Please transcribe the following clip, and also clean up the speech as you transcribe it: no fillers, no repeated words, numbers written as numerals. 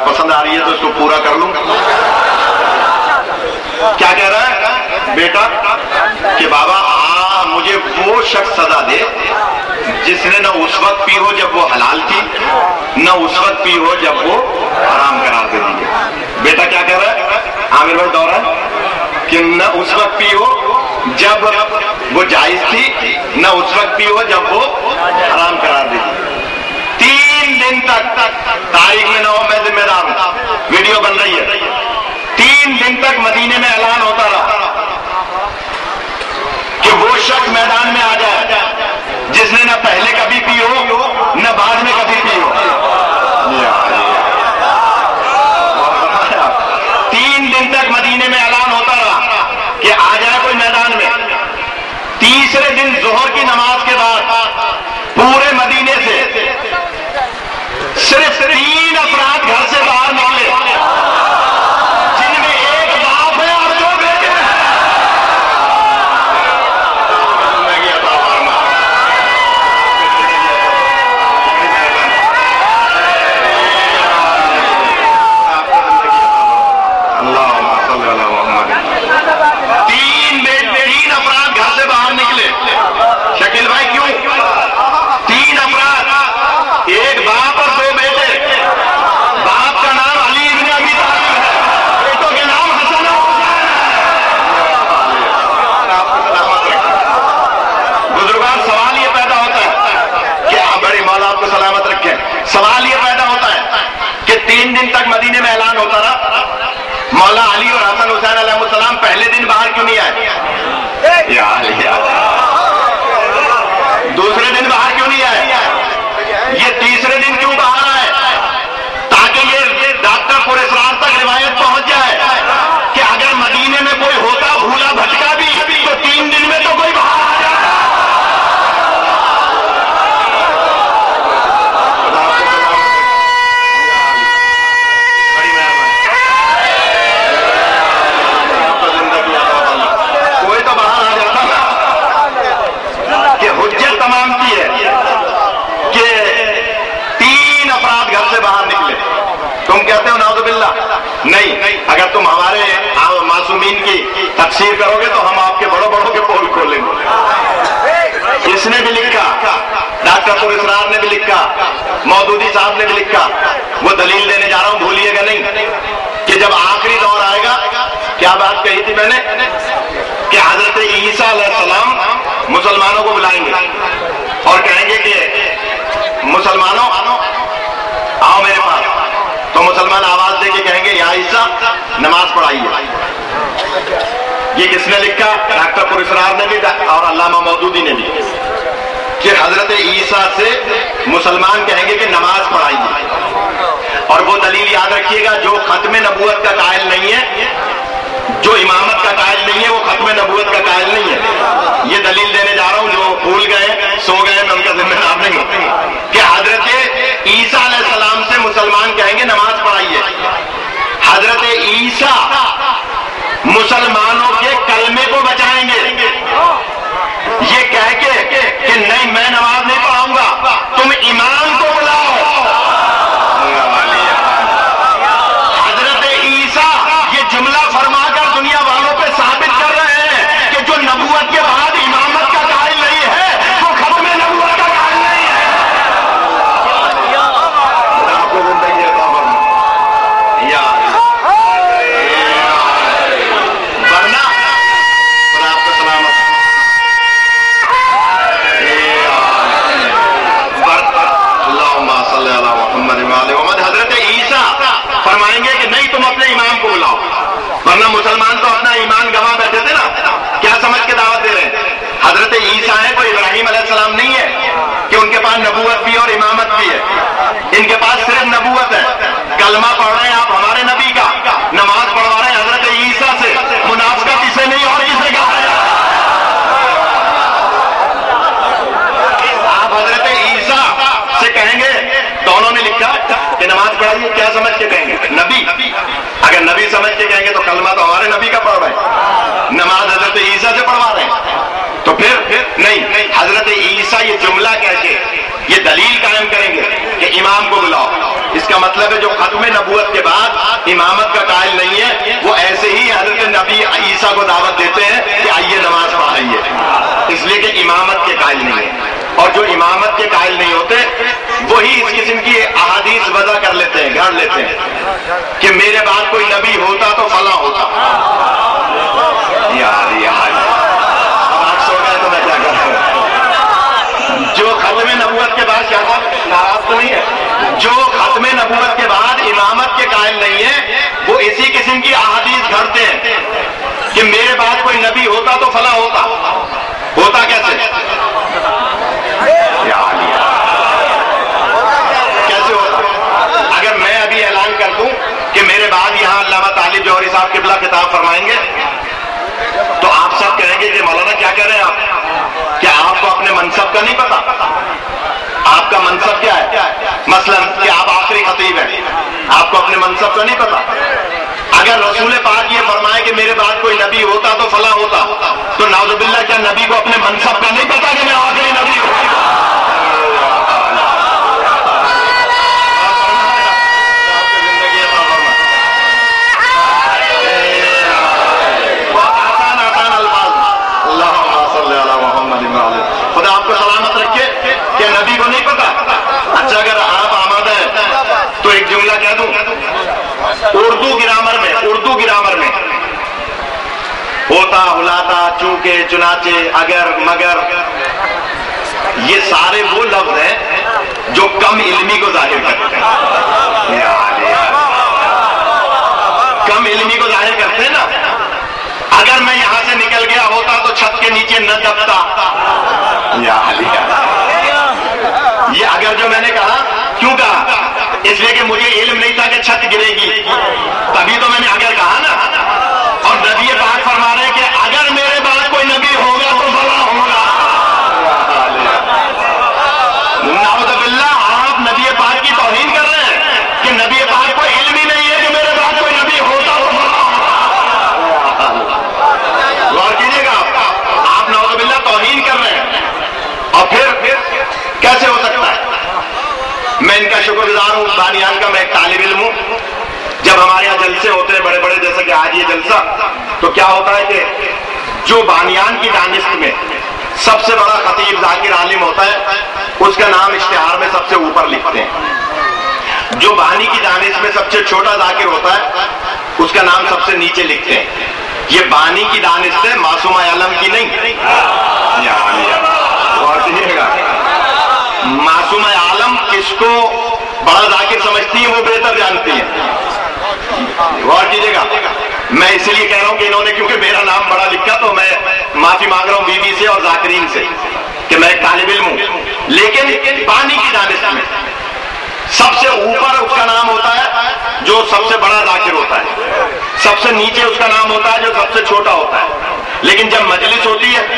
پسند آ رہی ہے تو اس کو پورا کر لوں. کیا کہہ رہا ہے بیٹا کہ بابا مجھے وہ شخص سزا دے جس نے نہ اس وقت پی ہو جب وہ حلال تھی, نہ اس وقت پی ہو جب وہ حرام قرار دے دی. بیٹا کیا کہہ رہا ہے عامر بھائی دورہ کہ نہ اس وقت پی ہو جب وہ جائز تھی, نہ اس وقت پی ہو جب وہ حرام قرار دے دی. 3 دن تک تاریخ میں نہ ہو, میں ذمہ دار ہوں, ویڈیو بن رہی ہے. 3 دن تک مدینے میں اعلان ہوتا رہا کہ وہ شخص میدان میں آ جائے جس نے نہ پہلے کبھی پی ہو نہ بعد میں کبھی پی ہو. 3 دن تک مدینے میں اعلان ہوتا رہا کہ آ جائے کوئی میدان میں. تیسرے دن ظہر کی نماز کے بعد پورے مدینے سے صرف 3 افراد گھر سے باہر نکلے جن میں ایک باپ ہے اور 2 بیٹے ہیں. تین افراد گھر سے باہر نکلے. شکیل بھائی کیوں 3 افراد, ایک باپ اور 2 بیٹے. باپ کا نام علی ابن ابی طالب ہے, بیٹوں کے نام حسن اور حسین ہے. بزرگان سوال یہ پیدا ہوتا ہے کہ بڑی مولا آپ کو سلامت رکھے. سوال یہ پیدا ہوتا ہے کہ 3 دن تک مدینے میں اعلان ہوتا رہا, مولا علی اور حسن حسین علیہ السلام پہلے دن باہر کیوں نہیں آئے؟ دوسرے دن باہر کیوں نہیں آئے؟ یہ تیسرے دن کیوں باہر آئے؟ تاکہ یہ ڈاکٹر پورے اسرار تک روایت پہنچ جائے کہ اگر مدینے میں کوئی ہوتا بھولا بھٹکا بھی تو 3 دن میں تو کوئی باہر آ جاتا. کوئی تو باہر آ جاتا کہ حجت تمام کی ہے کہ 3 افراد گھر سے باہر نکلے. تم کہتے ہو نعوذ باللہ, نہیں, اگر تم ہمارے معصومین کی تفسیر کرو گے تو ہم آپ کے بڑوں کے پول کھولیں گے. اس نے بھی لکھا, ڈاکٹر پور اسرار نے بھی لکھا, مودودی صاحب نے بھی لکھا. وہ دلیل دینے جا رہا ہوں, بھولیے گا نہیں کہ جب آخری دور آئے گا, کیا بات کہی تھی میں نے کہ حضرت عیسیٰ علیہ السلام مسلمانوں کو بلائیں گے اور کہیں گے کہ مسلمانوں آؤ میرے پاس. تو مسلمان آواز دے کے کہیں گے یا عیسیٰ نماز پڑھائیے. یہ کس نے لکھا؟ ڈاکٹر پور اسرار نے بھی اور علامہ مودودی نے بھی, کہ حضرت عیسیٰ سے مسلمان کہیں گے کہ نماز پڑھائیے. اور وہ دلیل یاد رکھیے گا, جو ختم نبوت کا قائل نہیں ہے, جو امامت کا قائل نہیں ہے, وہ ختم نبوت کا قائل نہیں ہے. یہ دلیل دینے جا رہا ہوں, جو بھول گئے سو گئے میں ان کا ذمہ دار نہیں ہوں, کہ حضرت عیسیٰ علیہ السلام سے مسلمان کہیں گے نماز پڑھائیے. حضرت عیسیٰ مسلمانوں کے کلمے کو بچائیں گے یہ کہہ کے کہ نہیں میں نماز نہیں پڑھاؤں گا, تم امام کو بلاؤ. حضرت عیسیٰ یہ جملہ فرما کر دنیا والوں پہ ثابت کر رہے ہیں کہ جو نبوت کے بعد امامت کا قائل نہیں ہے وہ ختم نبوت کا قائل نہیں ہے. آپ کو زندگی عطا فرمائے یا ورنہ آپ کو سلامت. اللہم صلی علی محمد وعلی محمد. حضرت عیسیٰ فرمائیں گے کہ نہیں تم اپنے امام کو بلاؤ, ورنہ مسلمان تو اپنا ایمان گواہ بیٹھے تھے نا, کیا سمجھ کے دعوت دے رہے ہیں؟ حضرت عیسیٰ ہے کوئی ابراہیم علیہ السلام نہیں ہے کہ ان کے پاس نبوت بھی اور امامت بھی ہے. ان کے پاس صرف نبوت ہے. کلمہ پڑھ رہے ہیں آپ ہمارے نبی کا, نماز پڑھوا رہے ہیں حضرت عیسیٰ سے. منافقت اسے نہیں اور کسے کہا ہے؟ آپ حضرت عیسیٰ سے کہیں گے, دونوں نے لکھا کہ نماز پڑھائیے, کیا سمجھ کے کہیں گے؟ نبی. اگر نبی سمجھ کے کہیں گے تو کلمہ تو ہمارے نبی کا پڑھ رہے ہیں, نماز حضرت عیسیٰ سے پڑھوا رہے ہیں. تو پھر نہیں, حضرت عیسیٰ یہ جملہ کہہ کے یہ دلیل قائم کریں گے کہ امام کو بلاؤ. اس کا مطلب ہے جو ختم نبوت کے بعد امامت کا قائل نہیں ہے وہ ایسے ہی حضرت نبی عیسیٰ کو دعوت دیتے ہیں کہ آئیے نماز پڑھائیے، اس لیے کہ امامت کے قائل نہیں ہے۔ اور جو امامت کے قائل نہیں ہوتے وہی اس قسم کی احادیث وضع کر لیتے ہیں، گھڑ لیتے ہیں کہ میرے بعد کوئی نبی ہوتا تو فلاں ہوتا۔ یار اب آپ سو گئے تو میں کیا کروں؟ جو ختم نبوت کے بعد کیا تھا، ناراض تو نہیں ہے، جو ختم نبوت کے بعد امامت کے قائل نہیں ہے وہ اسی قسم کی احادیث گھڑتے ہیں کہ میرے بعد کوئی نبی ہوتا تو فلاں ہوتا۔ ہوتا کیسے؟ کیسے ہوتا؟ اگر میں ابھی اعلان کر دوں کہ میرے بعد یہاں علامہ طالب جوہری صاحب قبلہ خطاب فرمائیں گے تو آپ سب کہیں گے کہ مولانا کیا کہہ رہے ہیں آپ؟ کیا آپ کو اپنے منصب کا نہیں پتا؟ آپ کا منصب کیا ہے؟ مثلا کہ آپ آخری خطیب ہیں، آپ کو اپنے منصب کا نہیں پتا؟ اگر رسول پاک یہ فرمائے کہ میرے بعد کوئی نبی ہوتا تو فلاں ہوتا، تو نعوذ باللہ کیا نبی کو اپنے منصب کا نہیں پتا کہ میں آخری نبی ہوں؟ خدا آپ کو سلامت رکھے کہ نبی کو نہیں پتا۔ اچھا اگر آپ آمادہ ہیں تو ایک جملہ کہہ دوں، اردو گرامر میں ہوتا، ہلاتا، چونکہ، چنانچہ، اگر، مگر، یہ سارے وہ لفظ ہیں جو کم علمی کو ظاہر کرتے ہیں۔ کم علمی کو ظاہر کرتے ہیں نا۔ اگر میں یہاں سے نکل گیا ہوتا تو چھت کے نیچے نہ دبتا۔ یہ اگر جو میں نے کہا کیوں کہا؟ اس لیے کہ مجھے علم نہیں تھا کہ چھت گرے گی، تبھی تو میں نے اگر کہا نا۔ اور نبی پاک فرما رہے ہیں کہ اگر میرے بعد کوئی نبی ہوگا تو فلاں ہوگا۔ نعوذ باللہ آپ نبی پاک کی توہین کر رہے ہیں کہ نبی پاک کو علم ہی نہیں ہے کہ میرے بعد کوئی نبی ہوتا تو فلاں ہوگا۔ غور کیجیے گا، آپ نعوذ باللہ توہین کر رہے ہیں۔ اور پھر کیسے ہو سکتا ہے؟ میں ان کا شکر گزار ہوں، بانیان کا میں ایک طالب علم ہوں۔ جب ہمارے یہاں جلسے ہوتے ہیں بڑے بڑے، جیسے کہ آج یہ جلسہ، تو کیا ہوتا ہے کہ جو بانیان کی دانشت میں سب سے بڑا خطیب ذاکر عالم ہوتا ہے اس کا نام اشتہار میں سب سے اوپر لکھتے ہیں۔ جو بانی کی دانشت میں سب سے چھوٹا ذاکر ہوتا ہے اس کا نام سب سے نیچے لکھتے ہیں۔ یہ بانی کی دانشت ہے، معصومہ عالم کی نہیں۔ غور کیجیے گا، معصومہ عالم کس کو بڑا ذاکر سمجھتی ہیں وہ بہتر جانتی ہیں۔ غور کیجیے گا، میں اس لیے کہہ رہا ہوں کہ انہوں نے کیونکہ میرا نام بڑا لکھا تو میں معافی مانگ رہا ہوں بیوی سے اور ذاکرین سے کہ میں ایک طالب علم ہوں۔ لیکن بانی کی دانشت میں سب سے اوپر اس کا نام ہوتا ہے جو سب سے بڑا ذاکر ہوتا ہے، سب سے نیچے اس کا نام ہوتا ہے جو سب سے چھوٹا ہوتا ہے۔ لیکن جب مجلس ہوتی ہے